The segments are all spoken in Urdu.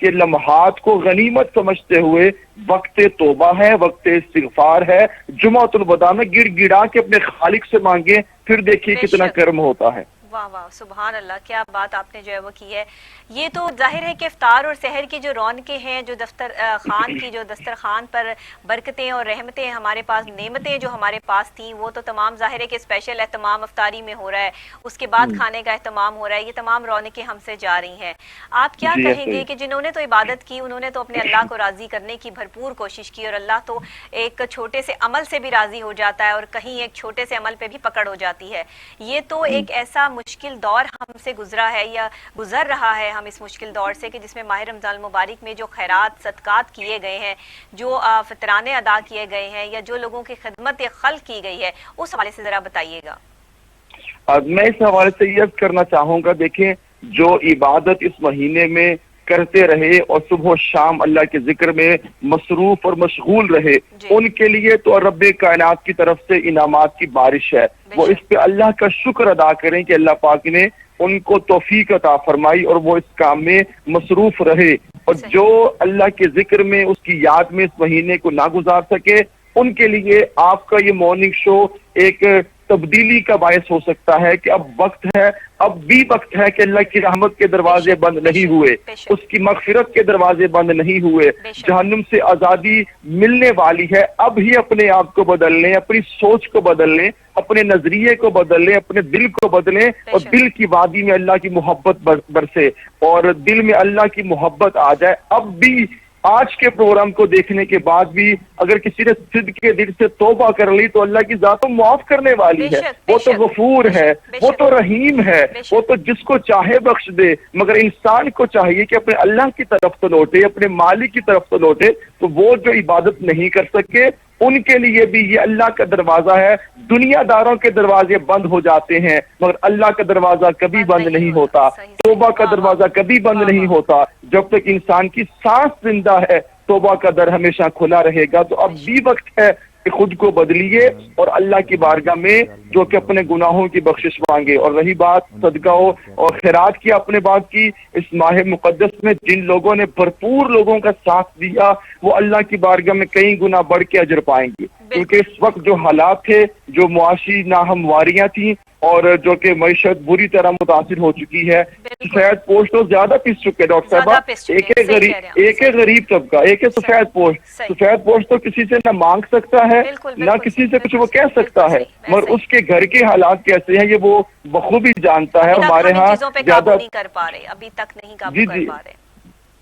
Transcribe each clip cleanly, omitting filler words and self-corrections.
کہ لمحات کو غنیمت سمجھتے ہوئے وقت توبہ ہے، وقت استغفار ہے، جمعۃ الوداع میں گڑ گڑا کے اپنے خالق سے مانگیں، پھر دیکھیے کتنا کرم ہوتا ہے۔ واہ واہ سبحان اللہ، کیا بات آپ نے جو ہے وہ کی ہے۔ یہ تو ظاہر ہے کہ افطار اور سحر کی جو رونقیں ہیں، جو خان کی جو دسترخوان پر برکتیں اور رحمتیں ہمارے پاس، نعمتیں جو ہمارے پاس تھیں، وہ تو تمام ظاہر ہے کہ اسپیشل اہتمام افطاری میں ہو رہا ہے، اس کے بعد کھانے کا اہتمام ہو رہا ہے، یہ تمام رونقیں ہم سے جا رہی ہیں۔ آپ کیا کہیں گے کہ جنہوں نے تو عبادت کی، انہوں نے تو اپنے اللہ کو راضی کرنے کی بھرپور کوشش کی، اور اللہ تو ایک چھوٹے سے عمل سے بھی راضی ہو جاتا ہے، اور کہیں ایک چھوٹے سے عمل پہ بھی پکڑ ہو جاتی ہے۔ یہ تو ایک ایسا مشکل دور ہم سے گزرا ہے یا گزر رہا ہے ہم اس مشکل دور سے، کہ جس میں ماہ رمضان المبارک میں جو خیرات صدقات کیے گئے ہیں، جو فطرانے ادا کیے گئے ہیں، یا جو لوگوں کی خدمت خلق کی گئی ہے، اس حوالے سے ذرا بتائیے گا۔ میں اس حوالے سے یہ کرنا چاہوں گا، دیکھیں جو عبادت اس مہینے میں کرتے رہے اور صبح و شام اللہ کے ذکر میں مصروف اور مشغول رہے، ان کے لیے تو رب کائنات کی طرف سے انعامات کی بارش ہے۔ وہ اس پہ اللہ کا شکر ادا کریں کہ اللہ پاک نے ان کو توفیق عطا فرمائی اور وہ اس کام میں مصروف رہے، اور جو اللہ کے ذکر میں، اس کی یاد میں اس مہینے کو نہ گزار سکے، ان کے لیے آپ کا یہ مارننگ شو ایک تبدیلی کا باعث ہو سکتا ہے کہ اب وقت ہے، اب بھی وقت ہے کہ اللہ کی رحمت کے دروازے بند نہیں ہوئے، اس کی مغفرت کے دروازے بند نہیں ہوئے، جہنم سے آزادی ملنے والی ہے۔ اب ہی اپنے آپ کو بدل لیں، اپنی سوچ کو بدل لیں، اپنے نظریے کو بدل لیں، اپنے دل کو بدلیں، اور دل کی وادی میں اللہ کی محبت برسے اور دل میں اللہ کی محبت آ جائے۔ اب بھی آج کے پروگرام کو دیکھنے کے بعد بھی اگر کسی نے صدق کے دل سے توبہ کر لی تو اللہ کی ذات تو معاف کرنے والی ہے، وہ تو غفور ہے، وہ تو رحیم ہے، وہ تو جس کو چاہے بخش دے۔ مگر انسان کو چاہیے کہ اپنے اللہ کی طرف تو لوٹے، اپنے مالک کی طرف تو لوٹے۔ تو وہ جو عبادت نہیں کر سکے، ان کے لیے بھی یہ اللہ کا دروازہ ہے۔ دنیا داروں کے دروازے بند ہو جاتے ہیں، مگر اللہ کا دروازہ کبھی بند نہیں ہوتا، توبہ کا دروازہ کبھی بند نہیں ہوتا۔ جب تک انسان کی سانس زندہ ہے، توبہ کا در ہمیشہ کھلا رہے گا۔ تو اب بھی وقت ہے کہ خود کو بدلیے اور اللہ کی بارگاہ میں جو کہ اپنے گناہوں کی بخشش مانگے۔ اور رہی بات صدقہ اور خیرات کی، آپ نے بات کی، اس ماہ مقدس میں جن لوگوں نے بھرپور لوگوں کا ساتھ دیا، وہ اللہ کی بارگاہ میں کئی گنا بڑھ کے اجر پائیں گے، کیونکہ اس وقت جو حالات تھے، جو معاشی ناہمواریاں تھیں، اور جو کہ معیشت بری طرح متاثر ہو چکی ہے، سفید پوش تو زیادہ پس چکے ڈاکٹر صاحبہ، ایک غریب طبقہ، ایک سفید پوش۔ سفید پوش تو کسی سے نہ مانگ سکتا ہے، نہ کسی سے کچھ وہ کہہ سکتا ہے، مگر اس کے گھر کے حالات کیسے ہیں یہ وہ بخوبی جانتا ہے۔ ہمارے ہاں زیادہ نہیں کر پا رہے، ابھی تک نہیں قابو کر پا رہے۔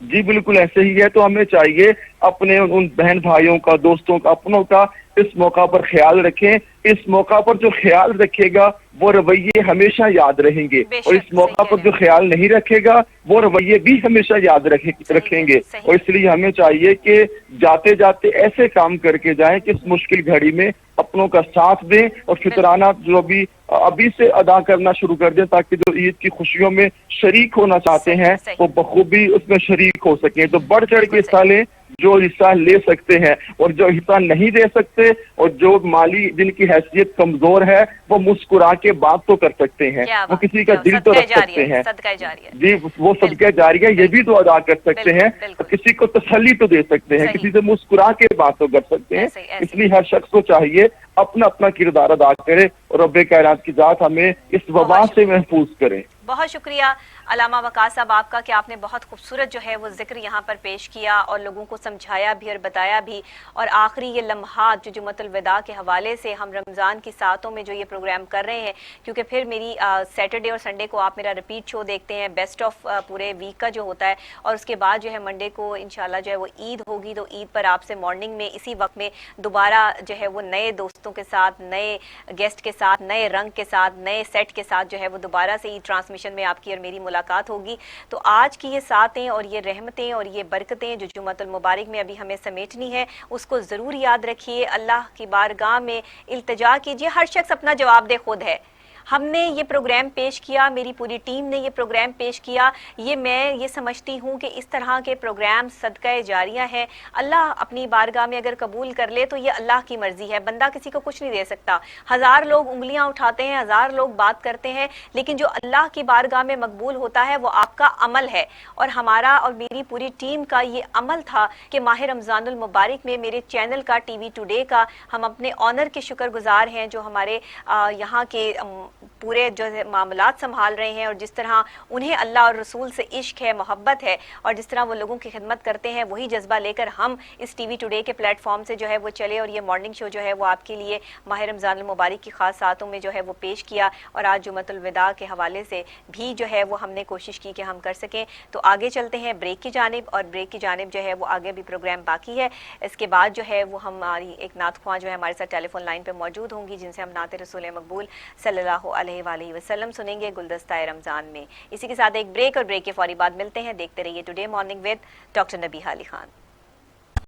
جی بالکل ایسے ہی ہے۔ تو ہمیں چاہیے اپنے ان بہن بھائیوں کا، دوستوں کا، اپنوں کا اس موقع پر خیال رکھیں۔ اس موقع پر جو خیال رکھے گا وہ رویے ہمیشہ یاد رہیں گے، اور اس موقع پر جو خیال نہیں رکھے گا وہ رویے بھی ہمیشہ یاد رکھیں گے۔ اور اس لیے ہمیں چاہیے کہ جاتے جاتے ایسے کام کر کے جائیں کہ اس مشکل گھڑی میں اپنوں کا ساتھ دیں، اور فطرانہ جو بھی ابھی سے ادا کرنا شروع کر دیں، تاکہ جو عید کی خوشیوں میں شریک ہونا چاہتے ہیں وہ بخوبی اس میں شریک ہو سکیں۔ تو بڑھ چڑھ کے حصہ لیں جو حصہ لے سکتے ہیں، اور جو حصہ نہیں دے سکتے اور جو مالی جن کی حیثیت کمزور ہے وہ مسکرا کے بات تو کر سکتے ہیں، وہ کسی کا دل تو رکھ سکتے ہیں۔ جی وہ صدقہ جاریہ یہ بھی تو ادا کر سکتے ہیں، کسی کو تسلی تو دے سکتے ہیں، کسی سے مسکرا کے بات تو کر سکتے ہیں۔ اس لیے ہر شخص کو چاہیے اپنا اپنا کردار ادا کرے، اور رب کائنات کی ذات ہمیں اس وبا سے محفوظ کرے۔ بہت شکریہ علامہ وقاص صاحب آپ کا کہ آپ نے بہت خوبصورت جو ہے وہ ذکر یہاں پر پیش کیا اور لوگوں کو سمجھایا بھی اور بتایا بھی، اور آخری یہ لمحات جو جمعۃ الوداع کے حوالے سے ہم رمضان کی ساعتوں میں جو یہ پروگرام کر رہے ہیں، کیونکہ پھر میری سیٹرڈے اور سنڈے کو آپ میرا ریپیٹ شو دیکھتے ہیں، بیسٹ آف پورے ویک کا جو ہوتا ہے، اور اس کے بعد جو ہے منڈے کو انشاءاللہ جو ہے وہ عید ہوگی، تو عید پر آپ سے مارننگ میں اسی وقت میں دوبارہ جو ہے وہ نئے دوستوں کے ساتھ، نئے گیسٹ کے ساتھ، نئے رنگ کے ساتھ، نئے سیٹ کے ساتھ جو ہے وہ دوبارہ سے عید ٹرانسمیشن میں آپ کی اور میری ملاقات ہوگی۔ تو آج کی یہ ساتیں اور یہ رحمتیں اور یہ برکتیں جو جمعۃ المبارک میں ابھی ہمیں سمیٹنی ہے، اس کو ضرور یاد رکھیے، اللہ کی بارگاہ میں التجا کیجیے۔ ہر شخص اپنا جواب دہ خود ہے، ہم نے یہ پروگرام پیش کیا, میری پوری ٹیم نے یہ پروگرام پیش کیا, میں یہ سمجھتی ہوں کہ اس طرح کے پروگرام صدقہ جاریہ ہے. اللہ اپنی بارگاہ میں اگر قبول کر لے تو یہ اللہ کی مرضی ہے, بندہ کسی کو کچھ نہیں دے سکتا. ہزار لوگ انگلیاں اٹھاتے ہیں, ہزار لوگ بات کرتے ہیں, لیکن جو اللہ کی بارگاہ میں مقبول ہوتا ہے وہ آپ کا عمل ہے. اور ہمارا اور میری پوری ٹیم کا یہ عمل تھا کہ ماہ رمضان المبارک میں میرے چینل کا, ٹی وی ٹوڈے کا, ہم اپنے آنر کے شکر گزار ہیں جو ہمارے یہاں کے پورے جو معاملات سنبھال رہے ہیں, اور جس طرح انہیں اللہ اور رسول سے عشق ہے, محبت ہے, اور جس طرح وہ لوگوں کی خدمت کرتے ہیں, وہی جذبہ لے کر ہم اس ٹی وی ٹوڈے کے پلیٹ فارم سے جو ہے وہ چلے, اور یہ مارننگ شو جو ہے وہ آپ کے لیے ماہ رمضان المبارک کی خاص ساعتوں میں جو ہے وہ پیش کیا. اور آج جمعۃ الوداع کے حوالے سے بھی جو ہے وہ ہم نے کوشش کی کہ ہم کر سکیں. تو آگے چلتے ہیں بریک کی جانب, اور بریک کی جانب جو ہے وہ آگے بھی پروگرام باقی ہے. اس کے بعد جو ہے وہ ہماری ایک نعت خواں جو ہے ہمارے ساتھ ٹیلی فون لائن پہ موجود ہوں گی, جن سے ہم نعت رسول مقبول صلی اللہ علیہ وآلہ وسلم سنیں گے گلدستہ رمضان میں. اسی کے ساتھ ایک بریک, اور بریک کے فوری بعد ملتے ہیں. دیکھتے رہیے today morning with doctor Nabiha Ali Khan.